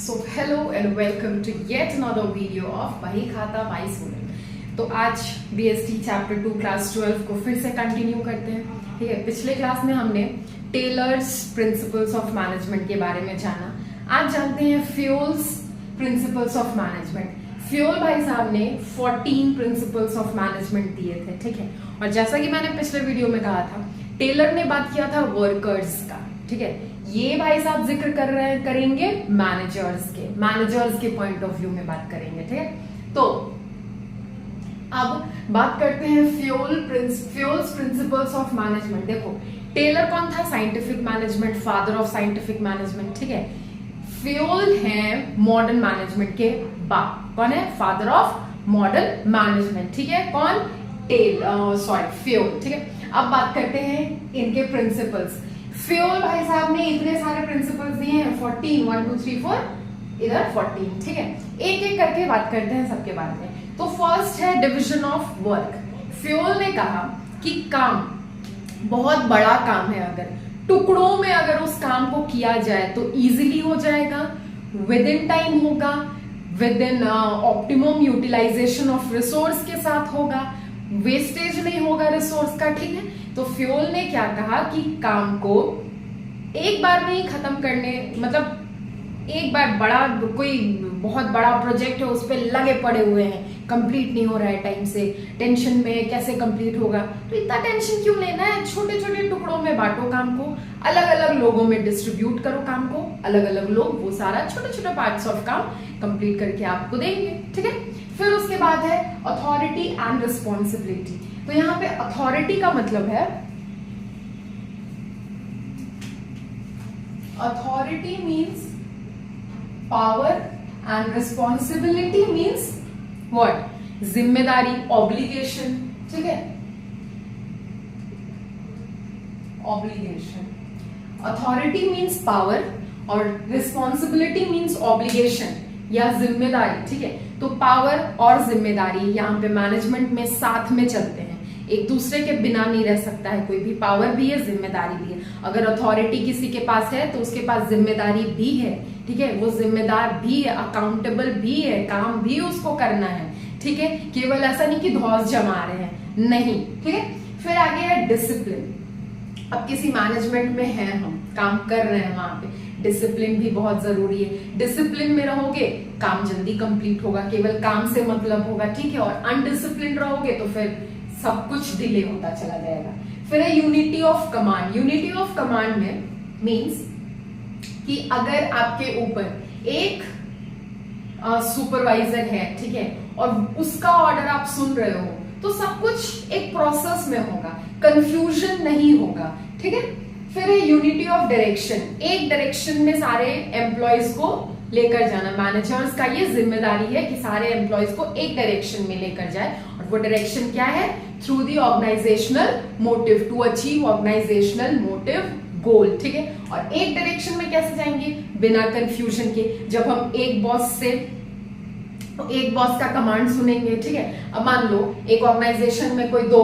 So hello and welcome to yet another video of Bahi Khata by Sonal. तो आज BST chapter 2 class 12 को फिर से कंटिन्यू करते हैं। ठीक है, पिछले क्लास में हमने टेलर्स प्रिंसिपल्स ऑफ मैनेजमेंट के बारे में जाना। आज जानते हैं fuels principles of management. Fuel भाई साहब ने 14 प्रिंसिपल्स ऑफ मैनेजमेंट दिए थे। ठीक है, और जैसा कि मैंने पिछले वीडियो में कहा था, टेलर ने बात किया था वर्कर्स का। ठीक है, ये भाई साहब जिक्र करेंगे मैनेजर्स के पॉइंट ऑफ व्यू में बात करेंगे। ठीक है, तो अब बात करते हैं फ्यूल्स प्रिंसिपल्स ऑफ मैनेजमेंट। देखो, टेलर कौन था? Scientific management, father of scientific management. ठीक है, फ्यूल है मॉडर्न मैनेजमेंट के बाप। कौन है? Father of modern management. ठीक है, कौन? फ्यूल। ठीक है, अब बात करते हैं इनके प्रिंसिपल्स। फ्यूल भाई साहब ने इतने सारे प्रिंसिपल्स दिए हैं, 14, 1 2 3 4, इधर 14। ठीक है, एक एक करके बात करते हैं सबके बारे में। तो फर्स्ट है डिवीजन ऑफ वर्क। फ्यूल ने कहा कि काम बहुत बड़ा काम है, अगर टुकड़ों में अगर उस काम को किया जाए तो इजीली हो जाएगा, विद इन टाइम होगा, within optimum utilisation of resource के साथ होगा, वेस्टेज नहीं होगा रिसोर्स का। ठीक है, तो फ्यूल ने क्या कहा कि काम को एक बार में ही खत्म करने, मतलब एक बार बड़ा कोई बहुत बड़ा प्रोजेक्ट है, उस पर लगे पड़े हुए हैं, कंप्लीट नहीं हो रहा है टाइम से, टेंशन में कैसे कंप्लीट होगा, तो इतना टेंशन क्यों लेना है? छोटे छोटे टुकड़ों में बांटो काम को, अलग अलग लोगों में डिस्ट्रीब्यूट करो काम को, अलग अलग लोग वो सारा छोटे छोटे पार्ट्स ऑफ काम कंप्लीट करके आपको देंगे। ठीक है, फिर उसके बाद है अथॉरिटी एंड रिस्पॉन्सिबिलिटी। तो यहां पे अथॉरिटी का मतलब है, authority means power and responsibility means what? जिम्मेदारी, ऑब्लिगेशन। ठीक है, ऑब्लिगेशन। अथॉरिटी मीन्स पावर और रिस्पॉन्सिबिलिटी मीन्स ऑब्लिगेशन या जिम्मेदारी। ठीक है, तो पावर और जिम्मेदारी यहाँ पे मैनेजमेंट में साथ में चलते हैं, एक दूसरे के बिना नहीं रह सकता है कोई भी। पावर भी है, जिम्मेदारी भी है। अगर अथॉरिटी किसी के पास है तो उसके पास जिम्मेदारी भी है। ठीक है, वो जिम्मेदार भी है, अकाउंटेबल भी है, काम भी उसको करना है। ठीक है, केवल ऐसा नहीं कि धौस जमा रहे हैं, नहीं। ठीक है, फिर आगे है डिसिप्लिन। अब किसी मैनेजमेंट में है, हम काम कर रहे हैं, वहां पे डिसिप्लिन भी बहुत जरूरी है। डिसिप्लिन में रहोगे काम जल्दी कंप्लीट होगा, केवल काम से मतलब होगा। ठीक है, और अनडिसिप्लिन रहोगे तो फिर सब कुछ डिले होता चला जाएगा। फिर है unity of command. Unity of command में मींस कि अगर आपके ऊपर एक सुपरवाइजर है, ठीक है, और उसका ऑर्डर आप सुन रहे हो, तो सब कुछ एक प्रोसेस में होगा, कंफ्यूजन नहीं होगा। ठीक है, फिर है यूनिटी ऑफ डायरेक्शन। एक डायरेक्शन में सारे एम्प्लॉयज को लेकर जाना। मैनेजर्स का ये जिम्मेदारी है कि सारे एम्प्लॉयज को एक डायरेक्शन में लेकर जाए, और वो डायरेक्शन क्या है? Through the organisational motive, to achieve organisational motive goal. ठीक है, और एक डायरेक्शन में कैसे जाएंगे? बिना कंफ्यूजन के। जब हम एक बॉस का कमांड सुनेंगे, ठीक है, अब मान लो एक ऑर्गेनाइजेशन में कोई दो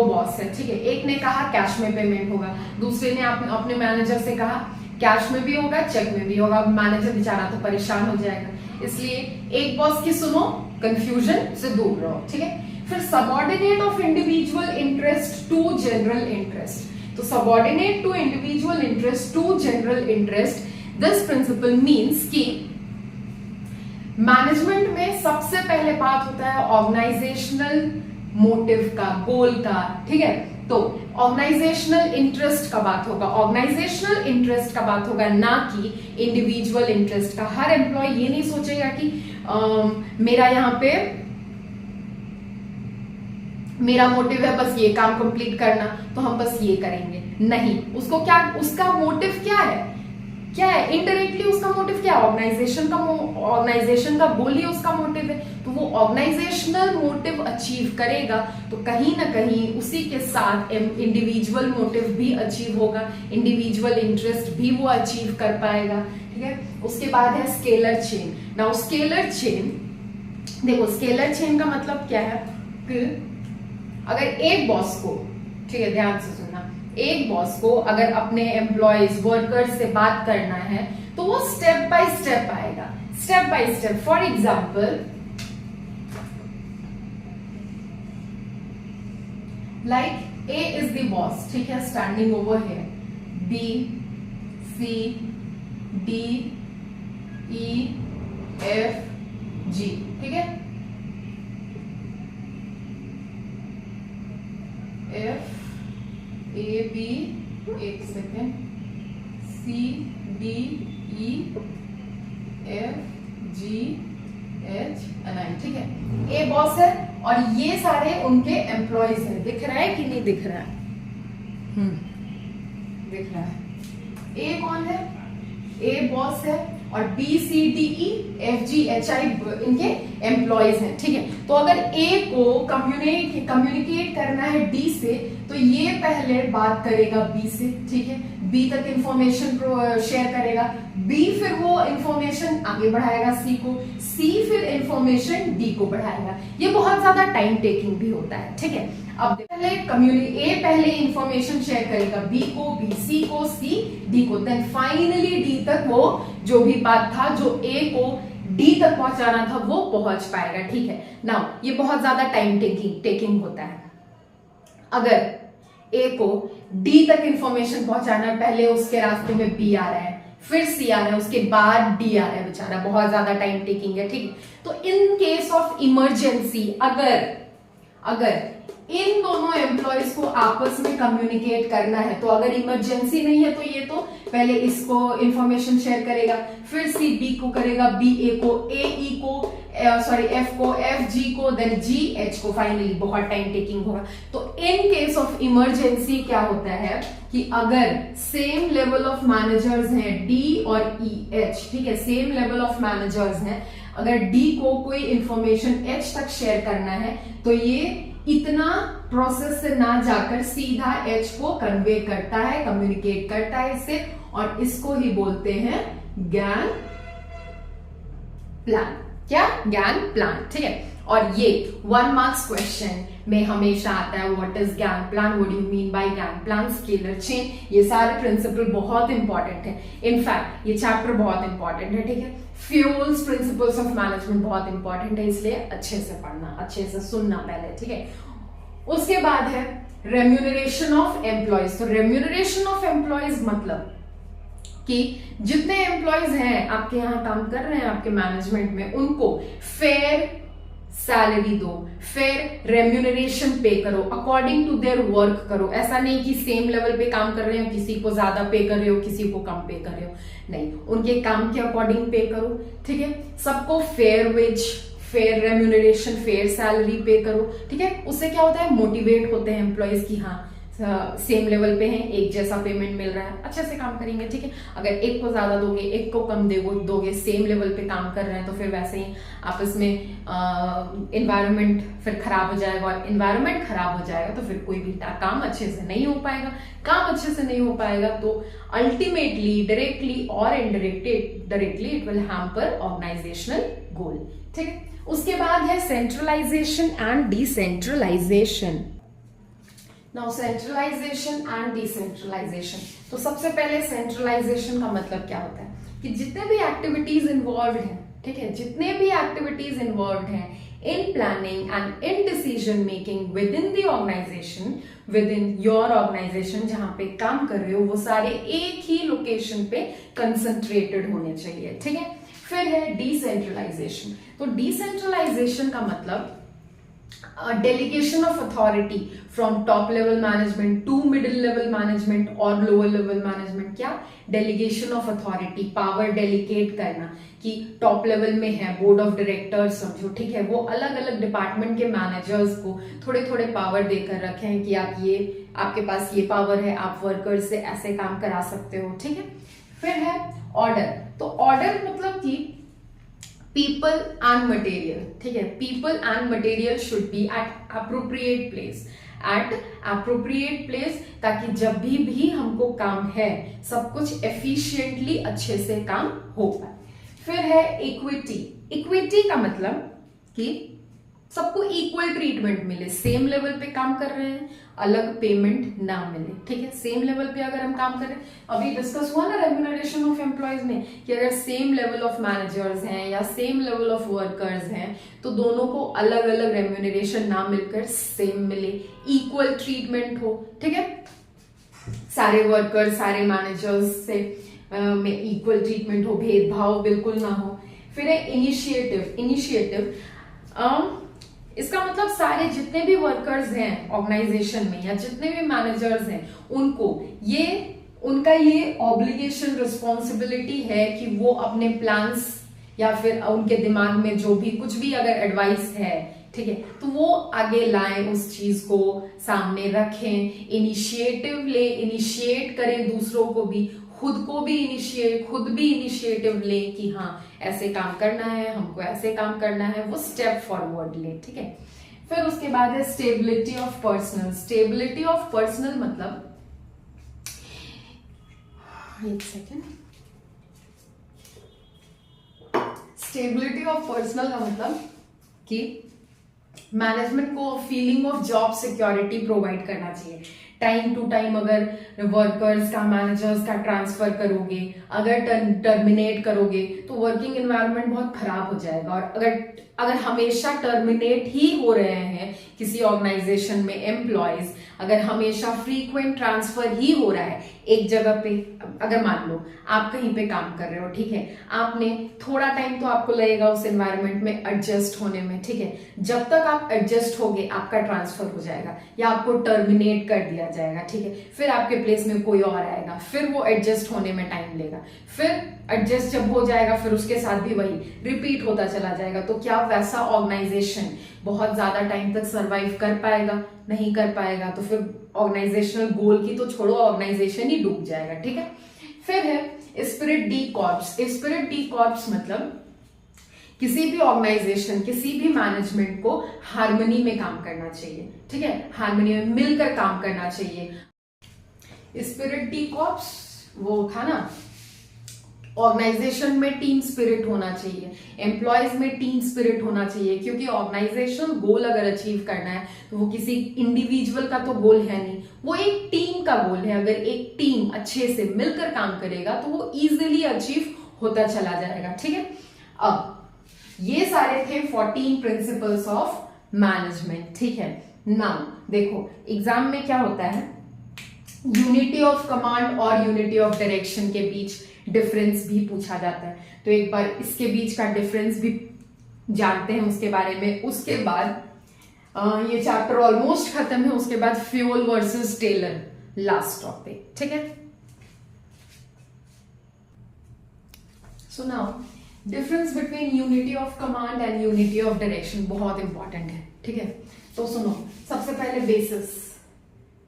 बॉस है। ठीक है, एक ने कहा कैश में पेमेंट होगा, दूसरे ने अपने मैनेजर से कहा कैश में भी होगा, चेक में भी होगा। मैनेजर बेचारा तो परेशान हो जाएगा, इसलिए एक बॉस की सुनो, कंफ्यूजन से दूर रहो। ठीक है, फिर subordinate of individual interest to general interest. तो subordinate to individual interest to general interest, this principle means कि मैनेजमेंट में सबसे पहले बात होता है ऑर्गेनाइजेशनल मोटिव का, गोल का। ठीक है, तो ऑर्गेनाइजेशनल इंटरेस्ट का बात होगा, ऑर्गेनाइजेशनल इंटरेस्ट का बात होगा, ना कि इंडिविजुअल इंटरेस्ट का। हर एम्प्लॉय ये नहीं सोचेगा कि मेरा यहाँ पे मेरा मोटिव है बस ये काम कंप्लीट करना, तो हम बस ये करेंगे। नहीं, उसको क्या, उसका मोटिव क्या है? इनडायरेक्टली उसका मोटिव क्या है? ऑर्गेनाइजेशन का गोल ही उसका मोटिव है, तो वो ऑर्गेनाइजेशनल मोटिव अचीव करेगा, तो कहीं ना कहीं उसी के साथ इंडिविजुअल मोटिव भी अचीव होगा, इंडिविजुअल इंटरेस्ट भी वो अचीव कर पाएगा। ठीक है, उसके बाद है scalar chain. Now scalar chain, देखो स्केलर चेन का मतलब क्या है कि अगर एक बॉस को, ठीक है ध्यान से सुनना, एक बॉस को अगर अपने एम्प्लॉयज वर्कर्स से बात करना है तो वो स्टेप बाय स्टेप आएगा, step by step. For example like A is the boss, ठीक है, standing over here, B C D E F G, ठीक है, एफ ए बी, एक second, C D E F G H N I, ठीक है। ए boss है और ये सारे उनके एम्प्लॉयज हैं। दिख रहा है कि नहीं दिख रहा है? दिख रहा है। ए कौन है? ए बॉस है और B C D E F G H I इनके एम्प्लॉयज हैं, ठीक है। तो अगर ए को कम्युनिकेट करना है डी से, तो ये पहले बात करेगा बी से, ठीक है, बी तक इंफॉर्मेशन शेयर करेगा, बी फिर वो इंफॉर्मेशन आगे बढ़ाएगा सी को, सी फिर इंफॉर्मेशन डी को बढ़ाएगा। ये बहुत ज्यादा टाइम टेकिंग भी होता है, ठीक है। अब ए पहले इंफॉर्मेशन शेयर करेगा बी को, बी सी को, सी डी को, देन फाइनली डी तक वो जो भी बात था जो ए को डी तक पहुंचाना था वो पहुंच पाएगा, ठीक है। नाउ ये बहुत ज्यादा टाइम टेकिंग होता है। अगर ए को डी तक इंफॉर्मेशन पहुंचाना, पहले उसके रास्ते में बी आ रहा है, फिर सी आ रहा है, उसके बाद डी आ रहा है, बेचारा बहुत ज्यादा टाइम टेकिंग है, ठीक है। तो इन केस ऑफ इमरजेंसी अगर इन दोनों एम्प्लॉयज को आपस में कम्युनिकेट करना है, तो अगर इमरजेंसी नहीं है तो ये तो पहले इसको इंफॉर्मेशन शेयर करेगा, फिर सी डी को करेगा, बी ए को, ए ई को, सॉरी एफ को, एफ जी को, देन जी एच को, फाइनली बहुत टाइम टेकिंग होगा। तो इन केस ऑफ इमरजेंसी क्या होता है कि अगर सेम लेवल ऑफ मैनेजर्स हैं डी और ई एच, ठीक है, सेम लेवल ऑफ मैनेजर्स हैं, अगर डी को कोई इंफॉर्मेशन एच तक शेयर करना है तो ये इतना प्रोसेस से ना जाकर सीधा एच को कन्वे करता है, कम्युनिकेट करता है इससे, और इसको ही बोलते हैं ज्ञान प्लान। क्या? ज्ञान प्लान, ठीक है। और ये 1 मार्क्स क्वेश्चन में हमेशा आता है, व्हाट इज ज्ञान plan, what do you mean by ज्ञान प्लान, स्केलर चेन, ये सारे प्रिंसिपल बहुत इंपॉर्टेंट है। इनफैक्ट ये चैप्टर बहुत इंपॉर्टेंट है, ठीक है। फ्यूल्स प्रिंसिपल्स ऑफ मैनेजमेंट बहुत इंपॉर्टेंट है, इसलिए अच्छे से पढ़ना, अच्छे से सुनना पहले, ठीक है। उसके बाद है रेम्यूनरेशन ऑफ एम्प्लॉयज। तो रेम्यूनरेशन ऑफ एम्प्लॉयज मतलब कि जितने एम्प्लॉयज हैं आपके यहाँ काम कर रहे हैं आपके मैनेजमेंट में, उनको फेयर सैलरी दो, फेयर रेम्यूनरेशन पे करो, अकॉर्डिंग टू देयर वर्क करो। ऐसा नहीं कि सेम लेवल पे काम कर रहे हो, किसी को ज्यादा पे कर रहे हो, किसी को कम पे कर रहे हो, नहीं, उनके काम के अकॉर्डिंग पे करो, ठीक है। सबको fair wage, fair remuneration, fair salary pay करो, ठीक है। उससे क्या होता है, मोटिवेट होते हैं एम्प्लॉयज की हाँ सेम लेवल पे हैं, एक जैसा पेमेंट मिल रहा है, अच्छे से काम करेंगे, ठीक है। अगर एक को ज्यादा दोगे, एक को कम दोगे, सेम लेवल पे काम कर रहे हैं, तो फिर वैसे ही आपस में एनवायरनमेंट फिर खराब हो जाएगा, और एनवायरनमेंट खराब हो जाएगा तो फिर कोई भी काम अच्छे से नहीं हो पाएगा। काम अच्छे से नहीं हो पाएगा तो अल्टीमेटली डायरेक्टली और indirectly it will hamper organisational goal, ठीक है। उसके बाद है centralisation and decentralisation. Now centralisation and decentralisation. तो सबसे पहले सेंट्रलाइजेशन का मतलब क्या होता है कि जितने भी एक्टिविटीज इन्वॉल्व हैं, ठीक है, जितने भी एक्टिविटीज इन्वॉल्व हैं in planning and in decision making within the organisation, within your organisation जहां पे काम कर रहे हो, वो सारे एक ही लोकेशन पे कंसंट्रेटेड होने चाहिए, ठीक है। फिर है डिसेंट्रलाइजेशन। तो डिसेंट्रलाइजेशन का मतलब delegation of authority from top level management to middle level management और lower level management। क्या? delegation of authority, power delegate करना, कि टॉप लेवल में है बोर्ड ऑफ डायरेक्टर्स समझो, ठीक है, वो अलग अलग डिपार्टमेंट के मैनेजर्स को थोड़े थोड़े पावर देकर रखे हैं कि आप ये, आपके पास ये पावर है, आप वर्कर्स से ऐसे काम करा सकते हो, ठीक है। फिर है ऑर्डर। तो ऑर्डर मतलब कि people and material, ठीक है, people and material should be at appropriate place, ताकि जब भी हमको काम है सब कुछ एफिशिएंटली अच्छे से काम हो पाए। फिर है इक्विटी। इक्विटी का मतलब कि सबको इक्वल ट्रीटमेंट मिले, सेम लेवल पे काम कर रहे हैं, अलग पेमेंट ना मिले, ठीक है। सेम लेवल पे अगर हम काम कर रहे हैं, अभी डिस्कस हुआ ना रेम्यूनरेशन ऑफ एम्प्लॉयज में कि अगर सेम लेवल ऑफ मैनेजर्स हैं या सेम लेवल ऑफ वर्कर्स हैं तो दोनों को अलग अलग रेम्यूनरेशन ना मिलकर सेम मिले, इक्वल ट्रीटमेंट हो, ठीक है। सारे वर्कर्स सारे मैनेजर्स से में इक्वल ट्रीटमेंट हो, भेदभाव बिल्कुल ना हो। फिर है इनिशिएटिव इसका मतलब सारे जितने भी वर्कर्स हैं ऑर्गेनाइजेशन में या जितने भी मैनेजर्स हैं उनको उनका ये ऑब्लिगेशन रिस्पॉन्सिबिलिटी है कि वो अपने प्लान्स या फिर उनके दिमाग में जो भी कुछ भी अगर एडवाइस है, ठीक है, तो वो आगे लाएं, उस चीज को सामने रखें, इनिशिएट करें दूसरों को भी, खुद भी इनिशिएटिव ले कि हाँ ऐसे काम करना है, हमको ऐसे काम करना है, वो स्टेप फॉरवर्ड ले, ठीक है। फिर उसके बाद है स्टेबिलिटी ऑफ पर्सनल मतलब, एक सेकेंड, स्टेबिलिटी ऑफ पर्सनल का मतलब कि मैनेजमेंट को feeling of job security provide करना चाहिए। टाइम टू टाइम अगर वर्कर्स का मैनेजर्स का ट्रांसफर करोगे, अगर टर्मिनेट करोगे तो वर्किंग एनवायरनमेंट बहुत खराब हो जाएगा। और अगर हमेशा टर्मिनेट ही हो रहे हैं किसी ऑर्गेनाइजेशन में एम्प्लॉयज, अगर हमेशा फ्रीक्वेंट ट्रांसफर ही हो रहा है एक जगह पे, अगर मान लो आप कहीं पे काम कर रहे हो, ठीक है, आपने थोड़ा टाइम तो आपको लगेगा उस एनवायरनमेंट में एडजस्ट होने में, ठीक है। जब तक आप एडजस्ट होगे आपका ट्रांसफर हो जाएगा या आपको टर्मिनेट कर दिया जाएगा, ठीक है, फिर आपके प्लेस में कोई और आएगा, फिर वो एडजस्ट होने में टाइम लेगा, फिर एडजस्ट जब हो जाएगा फिर उसके साथ भी वही रिपीट होता चला जाएगा। तो क्या वैसा ऑर्गेनाइजेशन बहुत ज्यादा टाइम तक सरवाइव कर पाएगा? नहीं कर पाएगा। तो फिर ऑर्गेनाइजेशनल गोल की तो छोड़ो, ऑर्गेनाइजेशन ही डूब जाएगा, ठीक है। फिर है स्पिरिट डी कॉर्प्स मतलब किसी भी ऑर्गेनाइजेशन, किसी भी मैनेजमेंट को हार्मनी में काम करना चाहिए, ठीक है, हार्मनी में मिलकर काम करना चाहिए। स्पिरिट डी कॉर्प्स वो था ना, ऑर्गेनाइजेशन में टीम स्पिरिट होना चाहिए, एम्प्लॉयज में टीम स्पिरिट होना चाहिए, क्योंकि ऑर्गेनाइजेशनल गोल अगर अचीव करना है तो वो किसी इंडिविजुअल का तो गोल है नहीं, वो एक टीम का गोल है। अगर एक टीम अच्छे से मिलकर काम करेगा तो वो इजीली अचीव होता चला जाएगा, ठीक है। अब ये सारे थे 14 प्रिंसिपल्स ऑफ मैनेजमेंट, ठीक है। नाउ देखो एग्जाम में क्या होता है, यूनिटी ऑफ कमांड और यूनिटी ऑफ डायरेक्शन के बीच डिफरेंस भी पूछा जाता है। तो एक बार इसके बीच का डिफरेंस भी जानते हैं उसके बारे में। उसके बाद ये चैप्टर ऑलमोस्ट खत्म है। उसके बाद Fayol versus Taylor, last topic, ठीक है। So now difference between unity of command and unity of direction बहुत इंपॉर्टेंट है, ठीक है। तो सुनो, सबसे पहले बेसिस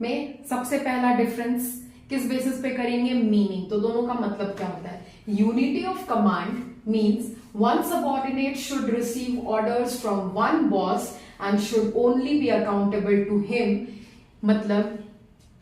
में सबसे पहला डिफरेंस किस बेसिस पे करेंगे? मीनिंग। तो दोनों का मतलब क्या होता है? Unity of command means one subordinate should receive orders from one boss and should only be accountable to him. मतलब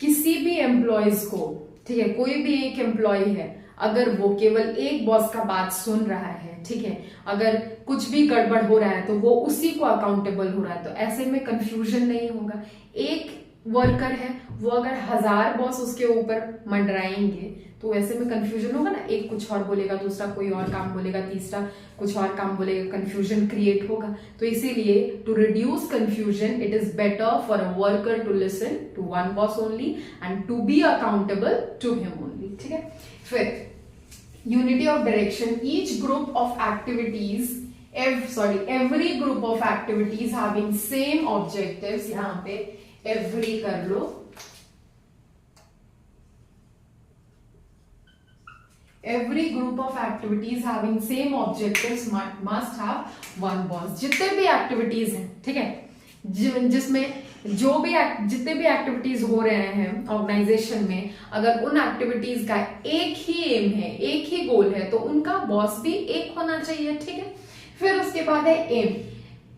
किसी भी एम्प्लॉयज को, ठीक है, कोई भी एक एम्प्लॉय है, अगर वो केवल एक बॉस का बात सुन रहा है, ठीक है, अगर कुछ भी गड़बड़ हो रहा है तो वो उसी को अकाउंटेबल हो रहा है। तो ऐसे में कंफ्यूजन नहीं होगा। एक वर्कर है, वो अगर 1000 बॉस उसके ऊपर मंडराएंगे तो ऐसे में कंफ्यूजन होगा ना, एक कुछ और बोलेगा, दूसरा कोई और काम बोलेगा, तीसरा कुछ और काम बोलेगा, कंफ्यूजन क्रिएट होगा। तो इसीलिए to reduce confusion it is better for a worker to listen to one boss only and to be accountable to him only, ठीक है। फिर unity of direction, each group of activities every group of activities having same objectives, यहां पे every कर लो, every group of activities having same objectives must have one boss। जितने भी activities हैं, ठीक है, जिसमें जितने भी एक्टिविटीज हो रहे हैं ऑर्गेनाइजेशन में, अगर उन एक्टिविटीज का एक ही एम है, एक ही गोल है, तो उनका बॉस भी एक होना चाहिए, ठीक है। फिर उसके बाद है एम।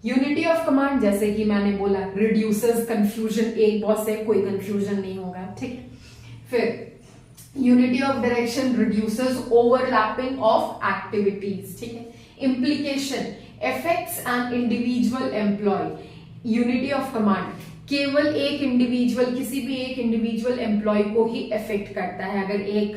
यूनिटी ऑफ कमांड, जैसे कि मैंने बोला, रिड्यूसेस कंफ्यूजन, एक बॉस से कोई कंफ्यूजन नहीं होगा, ठीक है। फिर unity of direction reduces overlapping of activities, ठीक है। Implication, affects an individual employee, unity of command, केवल एक इंडिविजुअल, किसी भी एक इंडिविजुअल एम्प्लॉय को ही इफेक्ट करता है। अगर एक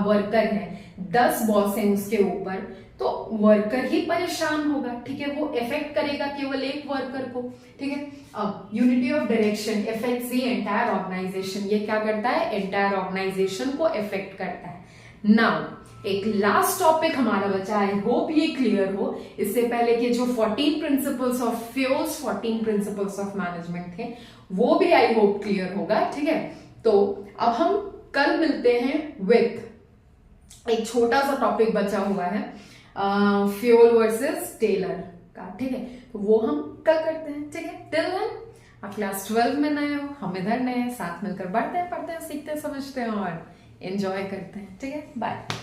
वर्कर है, 10 बॉस है उसके ऊपर, तो वर्कर ही परेशान होगा, ठीक है, वो इफेक्ट करेगा केवल एक वर्कर को, ठीक है। अब unity of direction effects the entire organisation, ये क्या करता है, एंटायर ऑर्गेनाइजेशन को इफेक्ट करता है। नाउ एक लास्ट टॉपिक हमारा बचा, आई होप ये क्लियर हो। इससे पहले के जो 14 principles of fuels, 14 principles of management थे, वो भी आई होप क्लियर होगा, ठीक है। तो अब हम कल मिलते हैं विथ एक छोटा सा टॉपिक बचा हुआ है, फ्यूल वर्सेस टेलर का, ठीक है, तो वो हम कल करते हैं, ठीक है। टिल देन आप क्लास 12 में नए हो, हम इधर नए हैं, साथ मिलकर बढ़ते हैं, पढ़ते हैं, सीखते हैं, समझते हैं और एंजॉय करते हैं, ठीक है। बाय।